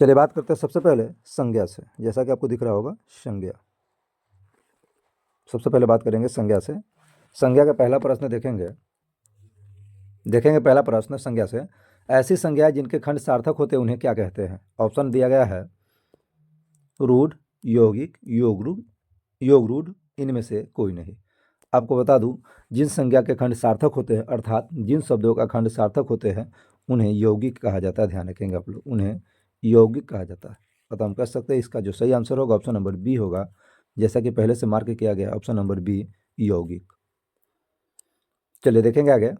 चलिए बात करते हैं सबसे पहले संज्ञा से। जैसा कि आपको दिख रहा होगा संज्ञा, सबसे पहले बात करेंगे संज्ञा से। संज्ञा का पहला प्रश्न देखेंगे पहला प्रश्न संज्ञा से। ऐसी संज्ञाएं जिनके खंड सार्थक होते हैं उन्हें क्या कहते हैं? ऑप्शन दिया गया है रूढ़, यौगिक, योग रूढ़, इनमें से कोई नहीं। आपको बता दूं, जिन संज्ञा के खंड सार्थक होते हैं अर्थात जिन शब्दों का खंड सार्थक होते हैं उन्हें यौगिक कहा जाता है। ध्यान रखेंगे आप लोग, उन्हें यौगिक कहा जाता है। अतः हम कह सकते हैं इसका जो सही आंसर होगा ऑप्शन नंबर बी होगा, जैसा कि पहले से मार्क किया गया ऑप्शन नंबर बी यौगिक। चलिए देखेंगे आगे।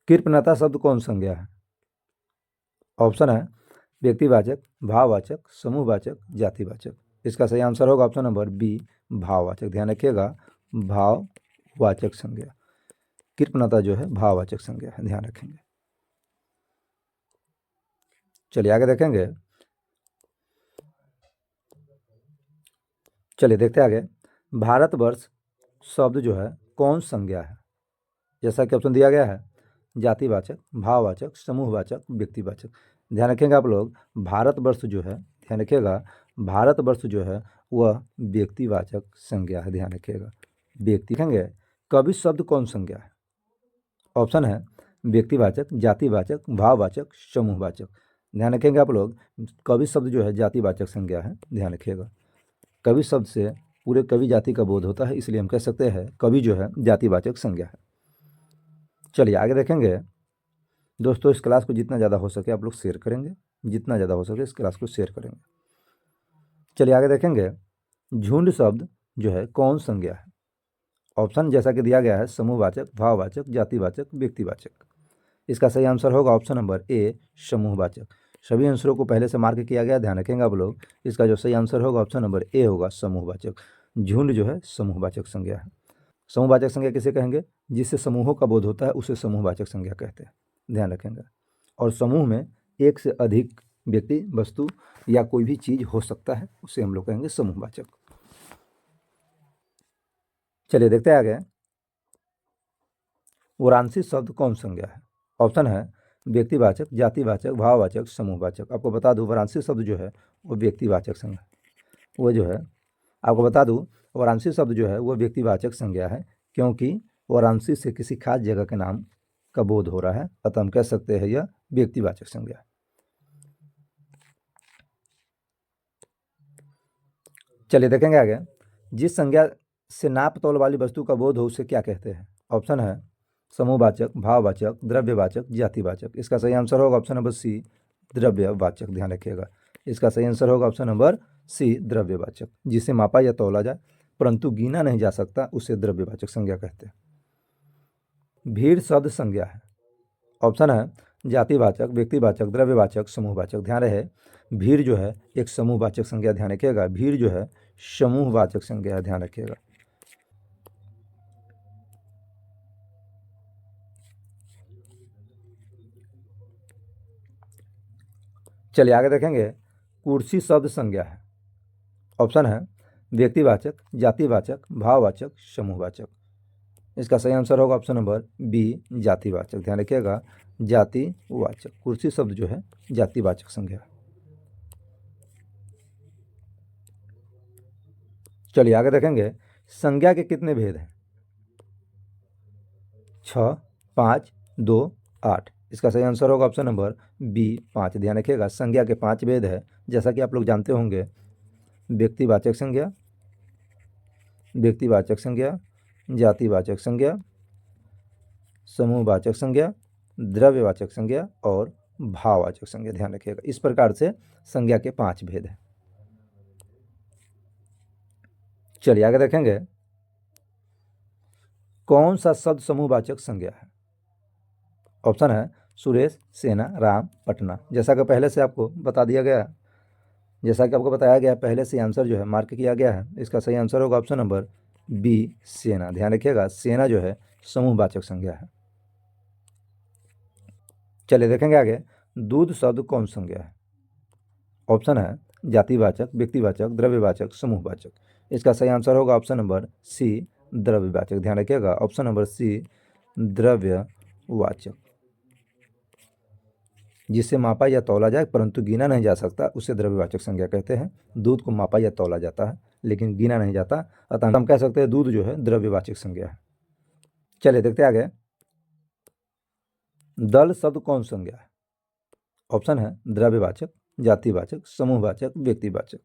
कृपणता शब्द कौन संज्ञा है? ऑप्शन है व्यक्तिवाचक, भाववाचक, समूहवाचक, जातिवाचक। इसका सही आंसर होगा ऑप्शन नंबर बी भाववाचक। ध्यान रखिएगा, भाववाचक संज्ञा। कृपणता जो है भाववाचक संज्ञा है, ध्यान रखेंगे। चलिए आगे देखेंगे। चलिए देखते आगे। भारतवर्ष शब्द जो है कौन संज्ञा है? जैसा कि ऑप्शन दिया गया है जातिवाचक, भाववाचक, समूहवाचक, व्यक्तिवाचक। ध्यान रखेंगे आप लोग, भारतवर्ष जो है, ध्यान रखिएगा, भारतवर्ष जो है वह व्यक्तिवाचक संज्ञा है। ध्यान रखिएगा, व्यक्ति। देखेंगे कवि शब्द कौन संज्ञा है? ऑप्शन है व्यक्तिवाचक, जातिवाचक, भाववाचक, समूहवाचक। ध्यान रखेंगे आप लोग, कवि शब्द जो है जातिवाचक संज्ञा है। ध्यान रखिएगा, कवि शब्द से पूरे कवि जाति का बोध होता है, इसलिए हम कह सकते हैं कवि जो है जातिवाचक संज्ञा है। चलिए आगे देखेंगे। दोस्तों इस क्लास को जितना ज़्यादा हो सके आप लोग शेयर करेंगे, जितना ज़्यादा हो सके इस क्लास को शेयर करेंगे। चलिए आगे देखेंगे। झुंड शब्द जो है कौन संज्ञा है? ऑप्शन जैसा कि दिया गया है समूहवाचक, भाववाचक, जातिवाचक, व्यक्तिवाचक। इसका सही आंसर होगा ऑप्शन नंबर ए समूहवाचक। सभी आंसरों को पहले से मार्क किया गया, ध्यान रखेंगे आप लोग। इसका जो सही आंसर होगा ऑप्शन नंबर ए होगा समूहवाचक। झुंड जो है समूहवाचक संज्ञा है। समूहवाचक संज्ञा किसे कहेंगे? जिससे समूहों का बोध होता है उसे समूहवाचक संज्ञा कहते हैं, ध्यान रखेंगे। और समूह में एक से अधिक व्यक्ति, वस्तु या कोई भी चीज हो सकता है, उसे हम लोग कहेंगे समूहवाचक। चलिए देखते हैं आगे। वाराणसी शब्द कौन संज्ञा है? ऑप्शन है व्यक्तिवाचक, जातिवाचक, भाववाचक, समूहवाचक। आपको बता दूं वाराणसी शब्द जो है वो व्यक्तिवाचक संज्ञा, वो जो है आपको बता दूं वाराणसी शब्द जो है वो व्यक्तिवाचक संज्ञा है, क्योंकि वाराणसी से किसी खास जगह के नाम का बोध हो रहा है, अतः हम कह सकते हैं यह व्यक्तिवाचक संज्ञा है। चलिए देखेंगे आगे। जिस संज्ञा से नाप तौल वाली वस्तु का बोध हो उसे क्या कहते हैं? ऑप्शन है समूहवाचक, भाववाचक, द्रव्यवाचक, जातिवाचक। इसका सही आंसर होगा ऑप्शन नंबर सी द्रव्यवाचक। ध्यान रखिएगा, इसका सही आंसर होगा ऑप्शन नंबर सी द्रव्यवाचक। जिसे मापा या तौला जाए परंतु गिना नहीं जा सकता उसे द्रव्यवाचक संज्ञा कहते हैं। भीड़ शब्द संज्ञा है। ऑप्शन है जातिवाचक, व्यक्तिवाचक, द्रव्यवाचक, समूहवाचक। ध्यान रहे, भीड़ जो है एक समूहवाचक संज्ञा, ध्यान रखिएगा। भीड़ जो है समूहवाचक संज्ञा है, ध्यान रखिएगा। चलिए आगे देखेंगे। कुर्सी शब्द संज्ञा है। ऑप्शन है व्यक्तिवाचक, जातिवाचक, भाववाचक, समूहवाचक। इसका सही आंसर होगा ऑप्शन नंबर बी जातिवाचक। ध्यान रखिएगा, जातिवाचक। कुर्सी शब्द जो है जातिवाचक संज्ञा। चलिए आगे देखेंगे। संज्ञा के कितने भेद हैं? 6, 5, 2, 8। इसका सही आंसर होगा ऑप्शन नंबर बी 5। ध्यान रखिएगा, संज्ञा के 5 भेद है, जैसा कि आप लोग जानते होंगे। व्यक्तिवाचक संज्ञा, व्यक्तिवाचक संज्ञा, जातिवाचक संज्ञा, समूहवाचक संज्ञा, द्रव्यवाचक संज्ञा और भाववाचक संज्ञा। ध्यान रखिएगा, इस प्रकार से संज्ञा के 5 भेद हैं। चलिए आगे देखेंगे। कौन सा शब्द समूहवाचक संज्ञा है? ऑप्शन है सुरेश, सेना, राम, पटना। जैसा कि पहले से आपको बता दिया गया, जैसा कि आपको बताया गया पहले से आंसर जो है मार्क किया गया है, इसका सही आंसर होगा ऑप्शन नंबर बी सेना। ध्यान रखिएगा, सेना जो है समूहवाचक संज्ञा है। चलिए देखेंगे आगे। दूध शब्द कौन संज्ञा है? ऑप्शन है जातिवाचक, व्यक्तिवाचक, द्रव्यवाचक, समूहवाचक। इसका सही आंसर होगा ऑप्शन नंबर सी द्रव्यवाचक। ध्यान रखिएगा, ऑप्शन नंबर सी द्रव्यवाचक। जिससे मापा या तौला जाए परंतु गिना नहीं जा सकता उसे द्रव्यवाचक संज्ञा कहते हैं। दूध को मापा या तौला जाता है लेकिन गिना नहीं जाता, अतः हम कह सकते हैं दूध जो है द्रव्यवाचक संज्ञा है। चलिए देखते आगे। दल शब्द कौन संज्ञा है? ऑप्शन है द्रव्यवाचक, जातिवाचक, समूहवाचक, व्यक्तिवाचक।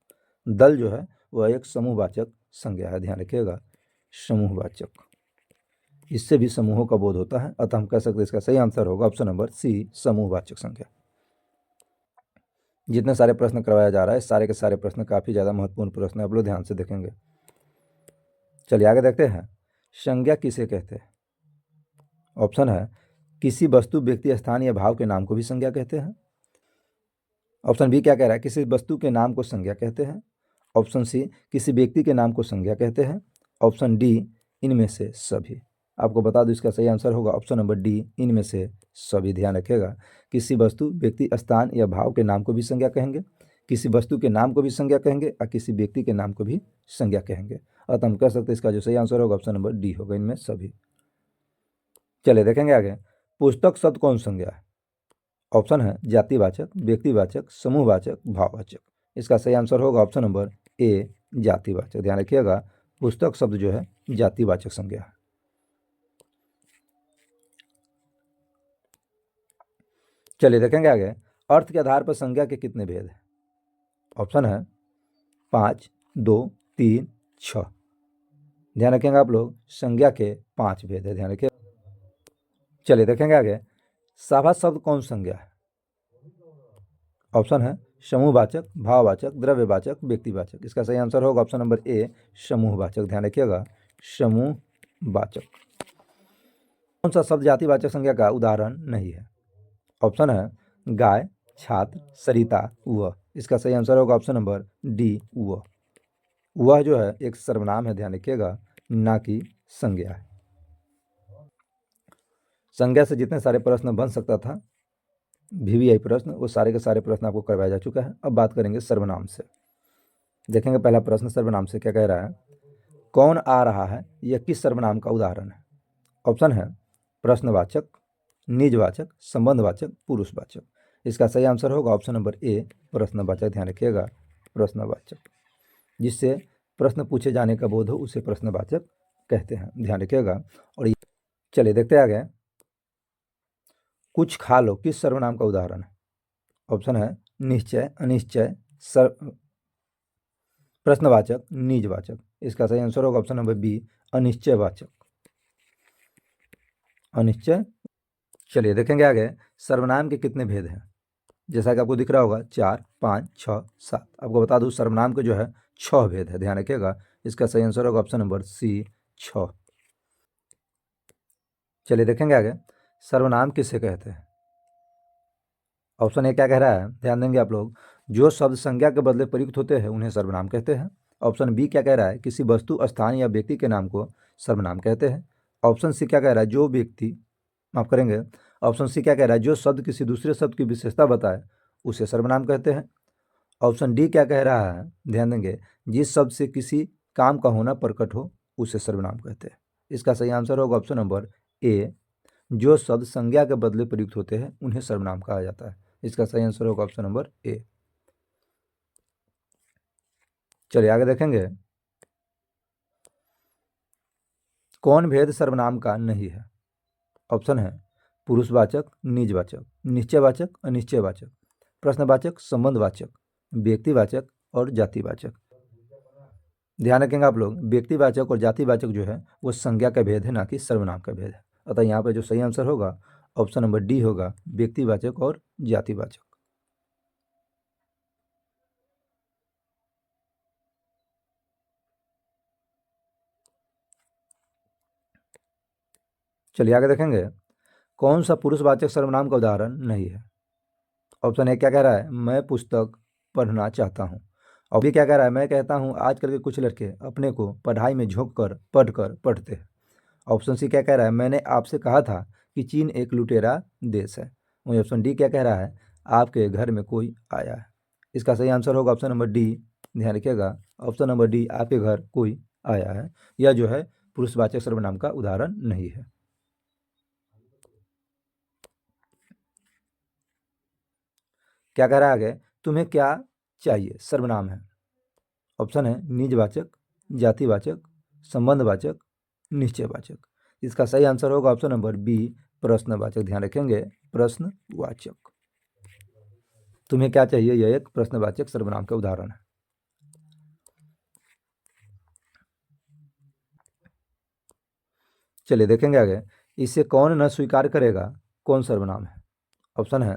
दल जो है वह एक समूहवाचक संज्ञा है, ध्यान रखिएगा, समूहवाचक। इससे भी समूहों का बोध होता है, अतः हम कह सकते हैं इसका सही आंसर होगा ऑप्शन नंबर सी, समूहवाचक संज्ञा। जितने सारे प्रश्न करवाया जा रहा है सारे के सारे प्रश्न काफ़ी ज़्यादा महत्वपूर्ण प्रश्न है, आप लोग ध्यान से देखेंगे। चलिए आगे देखते हैं। संज्ञा किसे कहते हैं? ऑप्शन है किसी वस्तु, व्यक्ति, स्थान या भाव के नाम को भी संज्ञा कहते हैं। ऑप्शन बी क्या कह रहा है? किसी वस्तु के नाम को संज्ञा कहते हैं। ऑप्शन सी किसी व्यक्ति के नाम को संज्ञा कहते हैं। ऑप्शन डी इनमें से सभी। आपको बता दूं इसका सही आंसर होगा ऑप्शन नंबर डी, इनमें से सभी। ध्यान रखिएगा, किसी वस्तु, व्यक्ति, स्थान या भाव के नाम को भी संज्ञा कहेंगे, किसी वस्तु के नाम को भी संज्ञा कहेंगे और किसी व्यक्ति के नाम को भी संज्ञा कहेंगे। अतः हम कह सकते हैं इसका जो सही आंसर होगा ऑप्शन नंबर डी होगा, इनमें सभी। चलिए देखेंगे आगे। पुस्तक शब्द कौन संज्ञा है? ऑप्शन है जातिवाचक, व्यक्तिवाचक, समूहवाचक, भाववाचक। इसका सही आंसर होगा ऑप्शन नंबर ए, जातिवाचक। ध्यान रखिएगा, पुस्तक शब्द जो है जातिवाचक संज्ञा है। चलिए देखेंगे आगे। अर्थ के आधार पर संज्ञा के कितने भेद हैं? ऑप्शन है 5, 2, 3, 6। ध्यान रखेंगे आप लोग, संज्ञा के 5 भेद है, ध्यान रखिए। चलिए देखेंगे आगे। सभा शब्द कौन संज्ञा है? ऑप्शन है समूहवाचक, भाववाचक, द्रव्यवाचक, व्यक्तिवाचक। इसका सही आंसर होगा ऑप्शन नंबर ए, समूहवाचक। ध्यान रखिएगा, समूहवाचक। कौन सा शब्द जातिवाचक संज्ञा का उदाहरण नहीं है? ऑप्शन है गाय, छात्र, सरिता, वह। इसका सही आंसर होगा ऑप्शन नंबर डी, वह। वह जो है एक सर्वनाम है, ध्यान रखिएगा, ना कि संज्ञा है। संज्ञा से जितने सारे प्रश्न बन सकता था, वीवीआई प्रश्न, वो सारे के सारे प्रश्न आपको करवाया जा चुका है। अब बात करेंगे सर्वनाम से। देखेंगे पहला प्रश्न सर्वनाम से क्या कह रहा है। कौन आ रहा है यह किस सर्वनाम का उदाहरण है? ऑप्शन है प्रश्नवाचक, निजवाचक, संबंधवाचक, पुरुषवाचक। इसका सही आंसर होगा ऑप्शन नंबर ए, प्रश्नवाचक। ध्यान रखिएगा, प्रश्नवाचक। जिससे प्रश्न पूछे जाने का बोध हो उसे प्रश्नवाचक कहते हैं, ध्यान रखिएगा। और चलिए देखते आगे। कुछ खा लो किस सर्वनाम का उदाहरण है? ऑप्शन है निश्चय, अनिश्चय, प्रश्नवाचक, निजवाचक। इसका सही आंसर होगा ऑप्शन नंबर बी, अनिश्चयवाचक, अनिश्चय। चलिए देखेंगे आगे। सर्वनाम के कितने भेद हैं? जैसा कि आपको दिख रहा होगा 4, 5, 6, 7। आपको बता दूं सर्वनाम के जो है 6 भेद है, ध्यान रखिएगा। इसका सही आंसर होगा ऑप्शन नंबर सी, 6। चलिए देखेंगे आगे। सर्वनाम किसे कहते हैं? ऑप्शन ए क्या कह रहा है, ध्यान देंगे आप लोग, जो शब्द संज्ञा के बदले प्रयुक्त होते हैं उन्हें सर्वनाम कहते हैं। ऑप्शन बी क्या कह रहा है, किसी वस्तु, स्थान या व्यक्ति के नाम को सर्वनाम कहते हैं। ऑप्शन सी क्या कह रहा है, जो व्यक्ति, माफ करेंगे, ऑप्शन सी क्या कह रहा है, जो शब्द किसी दूसरे शब्द की विशेषता बताए उसे सर्वनाम कहते हैं। ऑप्शन डी क्या कह रहा है, ध्यान देंगे, जिस शब्द से किसी काम का होना प्रकट हो उसे सर्वनाम कहते हैं। इसका सही आंसर होगा ऑप्शन नंबर ए, जो शब्द संज्ञा के बदले प्रयुक्त होते हैं उन्हें सर्वनाम कहा जाता है। इसका सही आंसर होगा ऑप्शन नंबर ए। चलिए आगे देखेंगे। कौन भेद सर्वनाम का नहीं है? ऑप्शन है पुरुषवाचक, निजवाचक, निश्चयवाचक, अनिश्चयवाचक, प्रश्नवाचक, संबंधवाचक, व्यक्तिवाचक और जातिवाचक। ध्यान रखेंगे आप लोग, व्यक्तिवाचक और जातिवाचक जो है वो संज्ञा का भेद है, ना कि सर्वनाम का भेद है। अतः यहाँ पर जो सही आंसर होगा ऑप्शन नंबर डी होगा, व्यक्तिवाचक और जातिवाचक। चलिए आगे देखेंगे। कौन सा पुरुषवाचक सर्वनाम का उदाहरण नहीं है? ऑप्शन ए क्या कह रहा है, मैं पुस्तक पढ़ना चाहता हूँ। और बी क्या कह रहा है, मैं कहता हूँ आजकल के कुछ लड़के अपने को पढ़ाई में झोंक कर पढ़ते हैं। ऑप्शन सी क्या कह रहा है, मैंने आपसे कहा था कि चीन एक लुटेरा देश है। वहीं ऑप्शन डी क्या कह रहा है, आपके घर में कोई आया है। इसका सही आंसर होगा ऑप्शन नंबर डी, ध्यान रखिएगा, ऑप्शन नंबर डी, आपके घर कोई आया है। यह जो है पुरुषवाचक सर्वनाम का उदाहरण नहीं है। क्या कह रहा है आगे, तुम्हें क्या चाहिए सर्वनाम है। ऑप्शन है निजवाचक, जातिवाचक, संबंधवाचक, निश्चयवाचक। इसका सही आंसर होगा ऑप्शन नंबर बी, प्रश्नवाचक। ध्यान रखेंगे, प्रश्नवाचक। तुम्हें क्या चाहिए, यह एक प्रश्नवाचक सर्वनाम का उदाहरण है। चलिए देखेंगे आगे, इसे कौन न स्वीकार करेगा, कौन सर्वनाम है। ऑप्शन है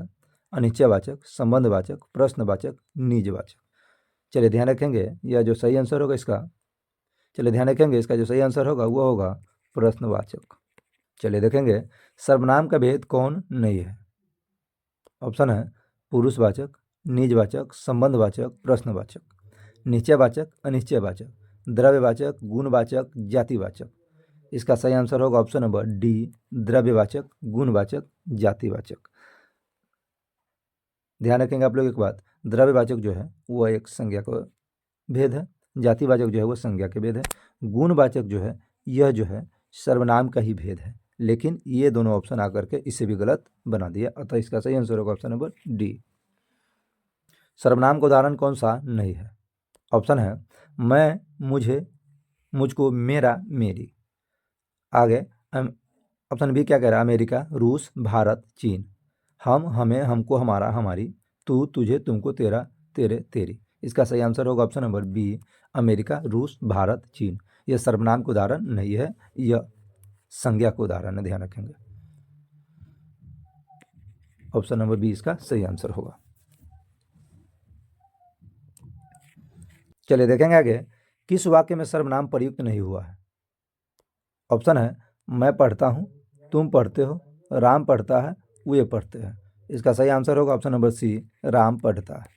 अनिश्चयवाचक, संबंधवाचक, प्रश्नवाचक, निजवाचक। चलिए ध्यान रखेंगे, यह जो सही आंसर होगा इसका, चलिए ध्यान रखेंगे इसका जो सही आंसर होगा वो होगा प्रश्नवाचक। चलिए देखेंगे, सर्वनाम का भेद कौन नहीं है। ऑप्शन है पुरुषवाचक, निजवाचक, संबंधवाचक, प्रश्नवाचक, निश्चयवाचक, अनिश्चयवाचक, द्रव्यवाचक, गुणवाचक, जातिवाचक। इसका सही आंसर होगा ऑप्शन नंबर डी, द्रव्यवाचक, गुणवाचक, जातिवाचक। ध्यान रखेंगे आप लोग एक बात, द्रव्यवाचक जो है वह एक संज्ञा का भेद है, जातिवाचक जो है वह संज्ञा के भेद है, गुणवाचक जो है यह जो है सर्वनाम का ही भेद है। लेकिन ये दोनों ऑप्शन आकर के इसे भी गलत बना दिया, अतः इसका सही आंसर होगा ऑप्शन नंबर डी। सर्वनाम का उदाहरण कौन सा नहीं है। ऑप्शन है मैं, मुझे, मुझको, मेरा, मेरी। आगे ऑप्शन बी क्या कह रहा है, अमेरिका, रूस, भारत, चीन। हम, हमें, हमको, हमारा, हमारी, तू, तुझे, तुमको, तेरा, तेरे, तेरी। इसका सही आंसर होगा ऑप्शन नंबर बी, अमेरिका, रूस, भारत, चीन। यह सर्वनाम का उदाहरण नहीं है, यह संज्ञा का उदाहरण है। ध्यान रखेंगे, ऑप्शन नंबर बी इसका सही आंसर होगा। चलिए देखेंगे आगे, किस वाक्य में सर्वनाम प्रयुक्त नहीं हुआ है। ऑप्शन है मैं पढ़ता हूँ, तुम पढ़ते हो, राम पढ़ता है, वे पढ़ते हैं। इसका सही आंसर होगा ऑप्शन नंबर सी, राम पढ़ता है।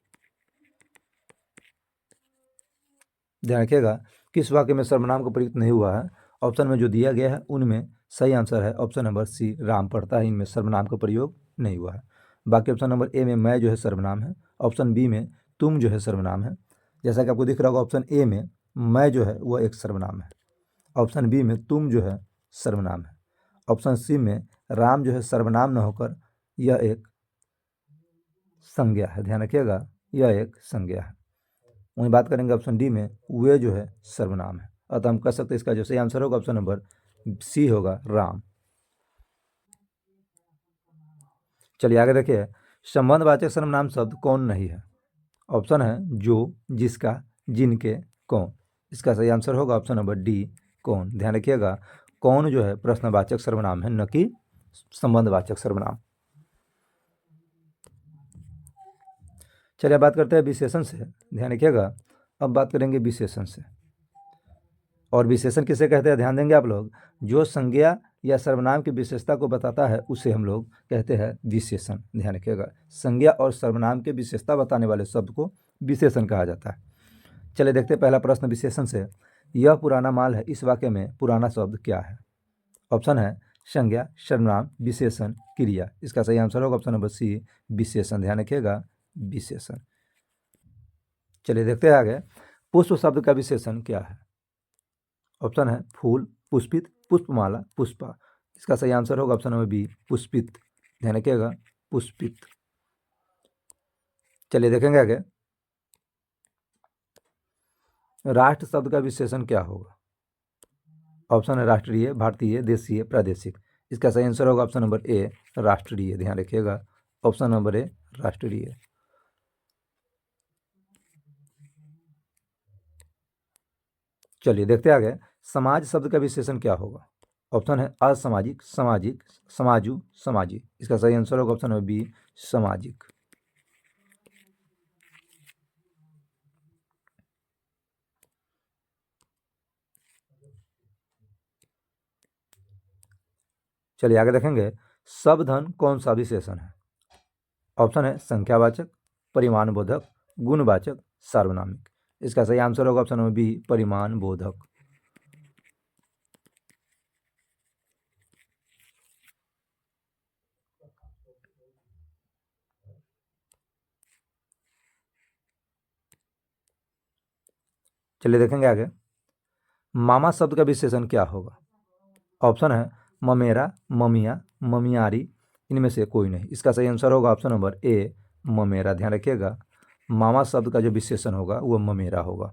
ध्यान रखिएगा, किस वाक्य में सर्वनाम का प्रयुक्त नहीं हुआ है। ऑप्शन में जो दिया गया है उनमें सही आंसर है ऑप्शन नंबर सी, राम पढ़ता है। इनमें सर्वनाम का प्रयोग नहीं हुआ है। बाकी ऑप्शन नंबर ए में मैं जो है सर्वनाम है, ऑप्शन बी में तुम जो है सर्वनाम है। जैसा कि आपको दिख रहा होगा, ऑप्शन ए में मैं जो है वह एक सर्वनाम है, ऑप्शन बी में तुम जो है सर्वनाम है, ऑप्शन सी में राम जो है सर्वनाम न होकर यह एक संज्ञा है। ध्यान रखिएगा, यह एक संज्ञा है। वहीं बात करेंगे ऑप्शन डी में, वे जो है सर्वनाम है। अतः हम कह सकते हैं इसका जो सही आंसर होगा ऑप्शन नंबर सी होगा, राम। चलिए आगे देखिए, संबंधवाचक सर्वनाम शब्द कौन नहीं है। ऑप्शन है जो, जिसका, जिनके, कौन। इसका सही आंसर होगा ऑप्शन नंबर डी, कौन। ध्यान रखिएगा, कौन जो है प्रश्नवाचक सर्वनाम है, न कि संबंधवाचक सर्वनाम। चलिए बात करते हैं विशेषण से। ध्यान रखिएगा, अब बात करेंगे विशेषण से। और विशेषण किसे कहते हैं, ध्यान देंगे आप लोग, जो संज्ञा या सर्वनाम की विशेषता को बताता है उसे हम लोग कहते हैं विशेषण। ध्यान रखिएगा, संज्ञा और सर्वनाम के विशेषता बताने वाले शब्द को विशेषण कहा जाता है। चलिए देखते हैं पहला प्रश्न विशेषण से, यह पुराना माल है, इस वाक्य में पुराना शब्द क्या है। ऑप्शन है संज्ञा, सर्वनाम, विशेषण, क्रिया। इसका सही आंसर होगा ऑप्शन नंबर सी, विशेषण। ध्यान रखिएगा, विशेषण। चलिए देखते हैं आगे, पुष्प शब्द का विशेषण क्या है। ऑप्शन है फूल, पुष्पित, पुष्पमाला, पुष्पा। इसका सही आंसर होगा ऑप्शन नंबर बी, पुष्पित। ध्यान रखिएगा, पुष्पित। चलिए देखेंगे आगे, राष्ट्र शब्द का विशेषण क्या होगा। ऑप्शन है राष्ट्रीय, भारतीय, देशीय, प्रादेशिक। इसका सही आंसर होगा ऑप्शन नंबर ए, राष्ट्रीय। ध्यान रखिएगा, ऑप्शन नंबर ए, राष्ट्रीय। चलिए देखते आगे, समाज शब्द का विशेषण क्या होगा। ऑप्शन है असामाजिक, सामाजिक, समाजू, समाजी। इसका सही आंसर होगा ऑप्शन नंबर बी, सामाजिक। चलिए आगे देखेंगे, शब्दधन कौन सा विशेषण है। ऑप्शन है संख्यावाचक, परिमाणबोधक, गुणवाचक, सार्वनामिक। इसका सही आंसर होगा ऑप्शन नंबर बी, परिमाणबोधक। चलिए देखेंगे आगे, मामा शब्द का विशेषण क्या होगा। ऑप्शन है ममेरा, ममिया, ममियारी। इनमें से कोई नहीं। इसका सही आंसर होगा ऑप्शन नंबर ए, ममेरा। ध्यान रखिएगा, मामा शब्द का जो विशेषण होगा वो ममेरा होगा।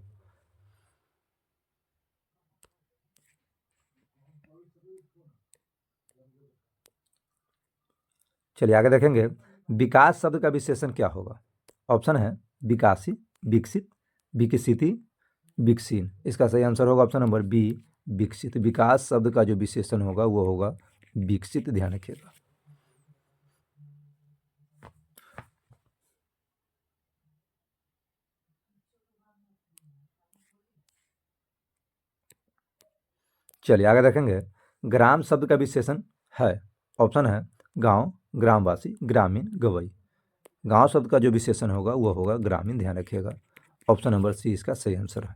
चलिए आगे देखेंगे, विकास शब्द का विशेषण क्या होगा। ऑप्शन है विकासी, विकसित, विकसिती, विकसीन। इसका सही आंसर होगा ऑप्शन नंबर बी, विकसित। विकास शब्द का जो विशेषण होगा वो होगा विकसित। ध्यान रखिएगा। चलिए आगे देखेंगे, ग्राम शब्द का विशेषण है। ऑप्शन है गांव, ग्रामवासी, ग्रामीण, गवई। गांव शब्द का जो विशेषण होगा वो होगा ग्रामीण। ध्यान रखिएगा, ऑप्शन नंबर सी इसका सही आंसर है।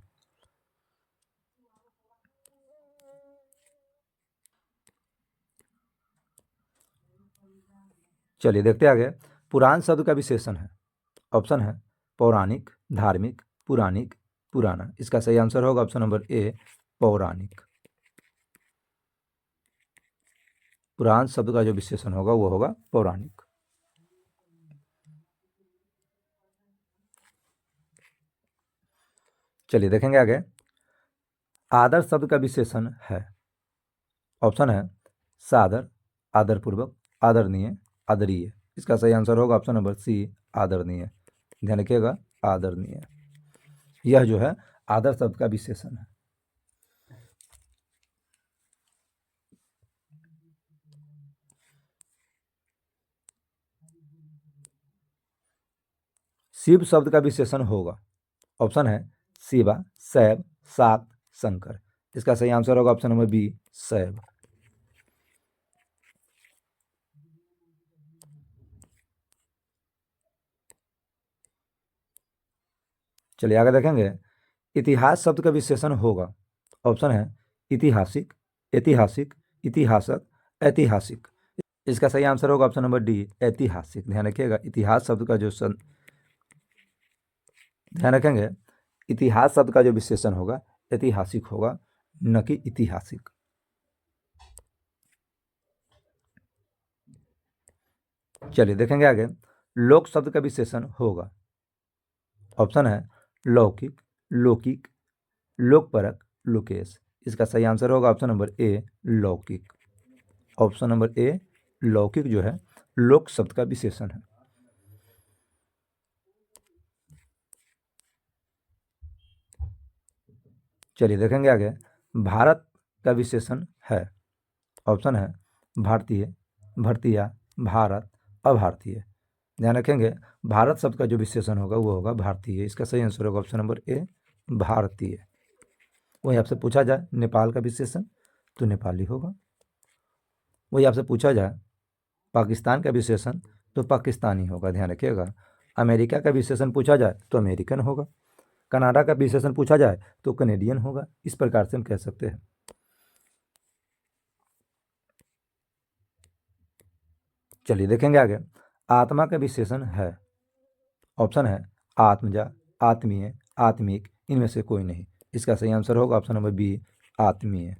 चलिए देखते आगे, पुराण शब्द का विशेषण है। ऑप्शन है पौराणिक, धार्मिक, पुराणिक, पुराना। इसका सही आंसर होगा ऑप्शन नंबर ए, पौराणिक। पुराण शब्द का जो विशेषण होगा वो होगा पौराणिक। चलिए देखेंगे आगे, आदर शब्द का विशेषण है। ऑप्शन है सादर, आदरपूर्वक, आदरणीय, आदरीय। इसका सही आंसर होगा ऑप्शन नंबर सी, आदरणीय। ध्यान रखिएगा, आदरणीय। यह जो है आदर शब्द का विशेषण है। शिव शब्द का विशेषण होगा। ऑप्शन है शिवा, शैव, शाक्त, शंकर। इसका सही आंसर होगा ऑप्शन नंबर बी, शैव। चलिए आगे देखेंगे, इतिहास शब्द का विशेषण होगा। ऑप्शन है ऐतिहासिक, ऐतिहासिक, इतिहासक, ऐतिहासिक। इसका सही आंसर होगा ऑप्शन नंबर डी, ऐतिहासिक। ध्यान रखिएगा, इतिहास शब्द का जो ध्यान रखेंगे, इतिहास शब्द का जो विशेषण होगा ऐतिहासिक होगा, न कि ऐतिहासिक। चलिए देखेंगे आगे, लोक शब्द का विशेषण होगा। ऑप्शन है लौकिक, लौकिक, लोकपरक, लोकेश। इसका सही आंसर होगा ऑप्शन नंबर ए, लौकिक। ऑप्शन नंबर ए, लौकिक जो है लोक शब्द का विशेषण है। चलिए देखेंगे आगे, भारत का विशेषण है। ऑप्शन है भारतीय, भारतीय, भारत, अभारतीय। ध्यान रखेंगे, भारत शब्द का जो विशेषण होगा वो होगा भारतीय। इसका सही आंसर होगा ऑप्शन नंबर ए, भारतीय। वही आपसे पूछा जाए नेपाल का विशेषण तो नेपाली होगा। वही आपसे पूछा जाए पाकिस्तान का विशेषण तो पाकिस्तानी होगा। ध्यान रखिएगा, अमेरिका का विशेषण पूछा जाए तो अमेरिकन होगा, कनाडा का विशेषण पूछा जाए तो कनेडियन होगा। इस प्रकार से हम कह सकते हैं। चलिए देखेंगे आगे, आत्मा का विशेषण है। ऑप्शन है आत्मजा, आत्मीय, आत्मिक, इनमें से कोई नहीं। इसका सही आंसर होगा ऑप्शन नंबर बी, आत्मीय।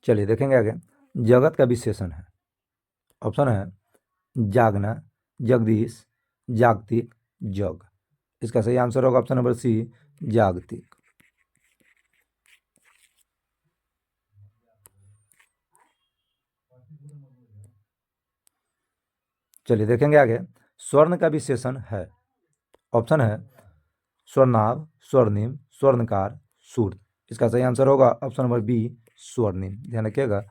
चलिए देखेंगे आगे, जगत का विशेषण है। ऑप्शन है जागना, जगदीश, जागतिक, जग। इसका सही आंसर होगा ऑप्शन नंबर सी, जागतिक। चलिए देखेंगे आगे, स्वर्ण का विशेषण है। ऑप्शन है स्वर्णाभ, स्वर्णिम, स्वर्णकार, सूर्य। इसका सही आंसर होगा ऑप्शन नंबर बी, स्वर्णिम। ध्यान रखिएगा,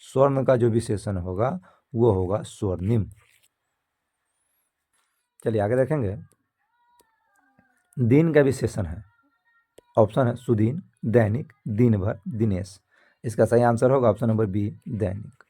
स्वर्ण का जो विशेषण होगा वो होगा स्वर्णिम। चलिए आगे देखेंगे, दिन का विशेषण है। ऑप्शन है सुदीन, दैनिक, दिन भर, दिनेश। इसका सही आंसर होगा ऑप्शन नंबर बी, दैनिक।